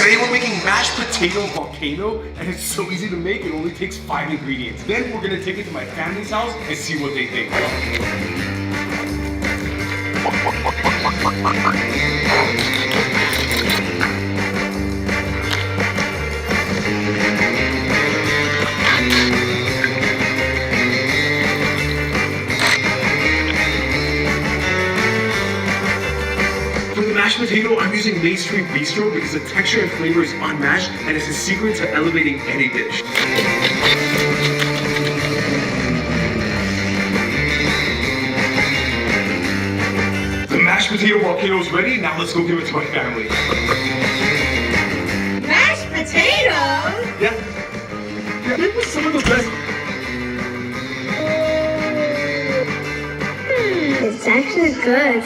Today we're making mashed potato volcano, and it's so easy to make. It only takes 5 ingredients. Then we're gonna take it to my family's house and see what they think. For the mashed potato, I'm using Main Street Bistro because the texture and flavor is unmatched and it's a secret to elevating any dish. The mashed potato volcano is ready. Now let's go give it to my family. Mashed potatoes? Yeah, it was some of the best. It's actually good.